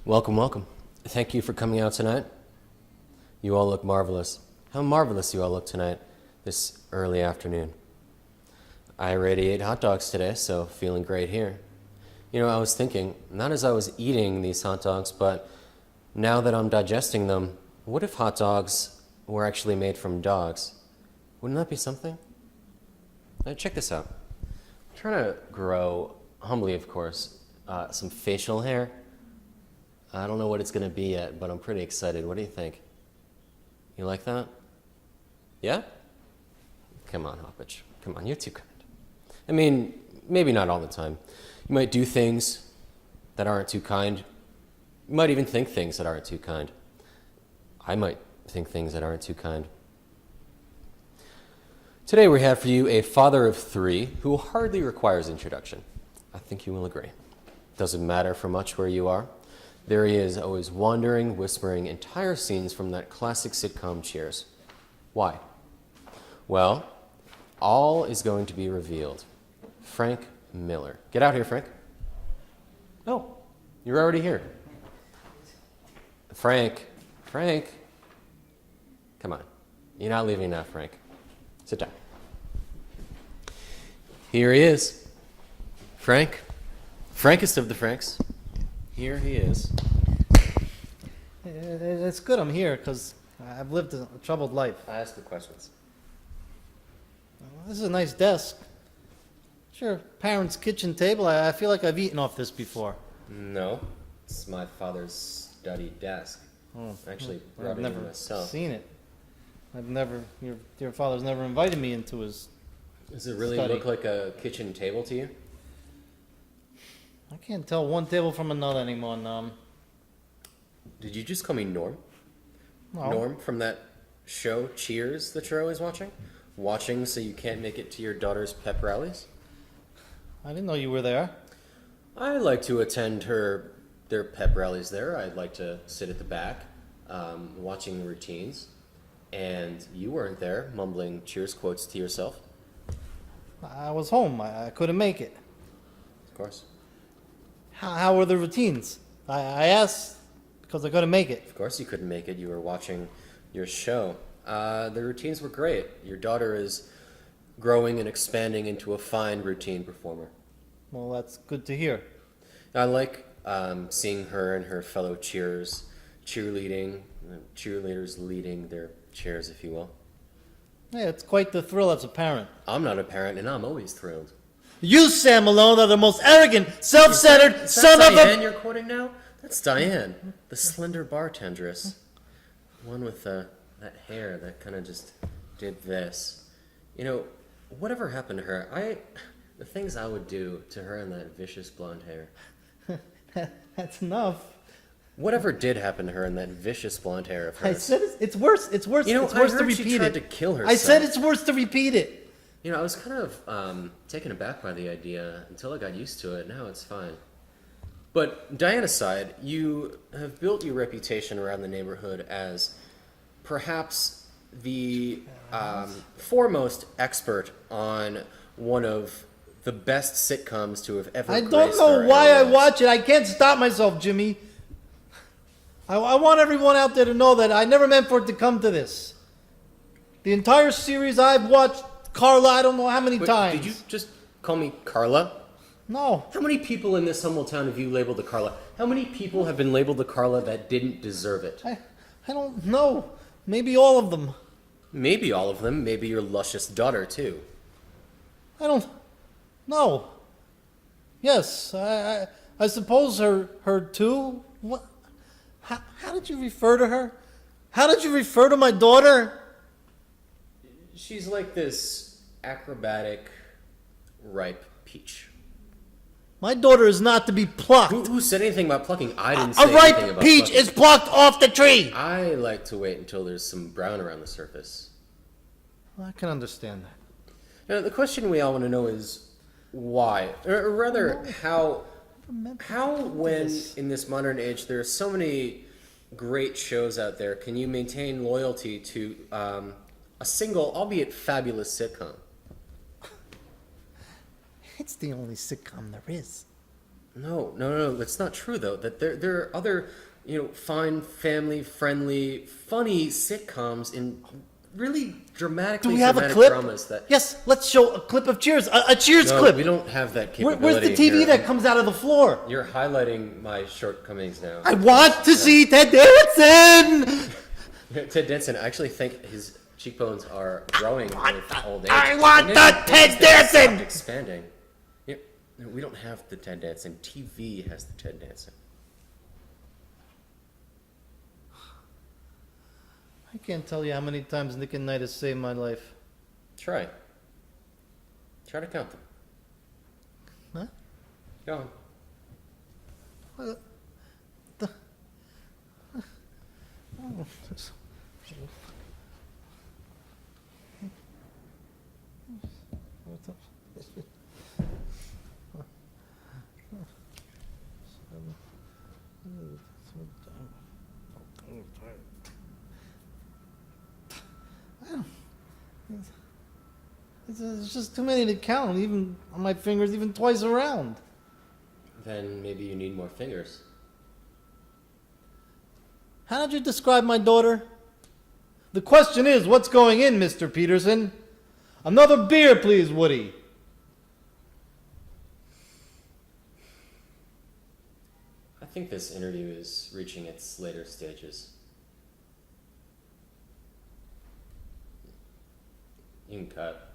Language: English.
Welcome, welcome. Thank you for coming out tonight. You all look marvelous. How marvelous you all look tonight, this early afternoon. I already ate hot dogs today, so feeling great here. You know, I was thinking, not as I was eating these hot dogs, but now that I'm digesting them, what if hot dogs were actually made from dogs? Wouldn't that be something? Now, check this out. I'm trying to grow, humbly of course, some facial hair. I don't know what it's going to be yet, but I'm pretty excited. What do you think? You like that? Yeah? Come on, Hoppich. Come on, you're too kind. I mean, maybe not all the time. You might do things that aren't too kind. You might even think things that aren't too kind. I might think things that aren't too kind. Today we have for you a father of three who hardly requires introduction. I think you will agree. Doesn't matter for much where you are. There he is, always wandering, whispering entire scenes from that classic sitcom Cheers. Why? Well, all is going to be revealed. Frank Miller. Get out here, Frank. Oh, you're already here. Frank. Come on. You're not leaving now, Frank. Sit down. Here he is. Frank. Frankest of the Franks. Here he is. It's good I'm here because I've lived a troubled life. I ask the questions. This is a nice desk. Sure, parents' kitchen table. I feel like I've eaten off this before. No, it's my father's study desk. Oh, I actually brought I've it never in myself. seen it. Your father's never invited me into his Does it really study. look like a kitchen table to you? I can't tell one table from another anymore, Did you just call me Norm? No. Norm from that show Cheers that you're always watching? Watching so you can't make it to your daughter's pep rallies? I didn't know you were there. I like to attend their pep rallies there. I'd like to sit at the back, watching the routines. And you weren't there, mumbling Cheers quotes to yourself. I was home. I couldn't make it. Of course. How were the routines? I asked because I couldn't make it. Of course you couldn't make it. You were watching your show. The routines were great. Your daughter is growing and expanding into a fine routine performer. Well, that's good to hear. I like seeing her and her fellow cheerleaders leading their cheers, if you will. Yeah, it's quite the thrill as a parent. I'm not a parent, and I'm always thrilled. You, Sam Malone, are the most arrogant, self-centered son of Diane a... you're quoting now? That's Diane, the slender bartendress. One with that hair that kind of just did this. You know, whatever happened to her? The things I would do to her and that vicious blonde hair. That's enough. Whatever did happen to her and that vicious blonde hair of hers? I said it's worse. It's worse. You know, it's worse I to heard repeat she tried it. to kill herself. I said it's worse to repeat it. You know, I was kind of taken aback by the idea until I got used to it. Now it's fine. But Diane aside, you have built your reputation around the neighborhood as perhaps the foremost expert on one of the best sitcoms to have ever I don't graced know our why I airwaves. watch it. I can't stop myself, Jimmy. I want everyone out there to know that I never meant for it to come to this. The entire series I've watched Carla, I don't know how many Wait, times. did you just call me Carla? No. How many people in this humble town have you labeled the Carla? How many people have been labeled the Carla that didn't deserve it? I don't know. Maybe all of them. Maybe all of them. Maybe your luscious daughter, too. I don't know. Yes, I suppose her too. What? How did you refer to her? How did you refer to my daughter? She's like this acrobatic, ripe peach. My daughter is not to be plucked. Who said anything about plucking? I didn't say A anything ripe about peach plucking. is plucked off the tree. I like to wait until there's some brown around the surface. I can understand that. Now, the question we all want to know is why? Or rather, how when in this modern age there are so many great shows out there, can you maintain loyalty to a single, albeit fabulous sitcom? It's the only sitcom there is. No, that's not true though. That there are other, fine, family-friendly, funny sitcoms in really dramatically Do we have a dramatic clip? dramas that. Yes, let's show a clip of Cheers. A Cheers No, clip. we don't have that Where's capability. the TV here. that comes out of the floor? You're highlighting my shortcomings now. I want to see Ted Danson. Ted Danson, I actually think his cheekbones are growing with old age. I want And the his Ted face Danson! stopped expanding. No, we don't have the Ted Danson. TV has the Ted Danson. I can't tell you how many times Nick and Knight has saved my life. Try. Try to count them. Huh? Go on. Oh, this- It's just too many to count, even on my fingers, even twice around. Then maybe you need more fingers. How did you describe my daughter? The question is, what's going in, Mr. Peterson? Another beer, please, Woody. I think this interview is reaching its later stages. You can cut.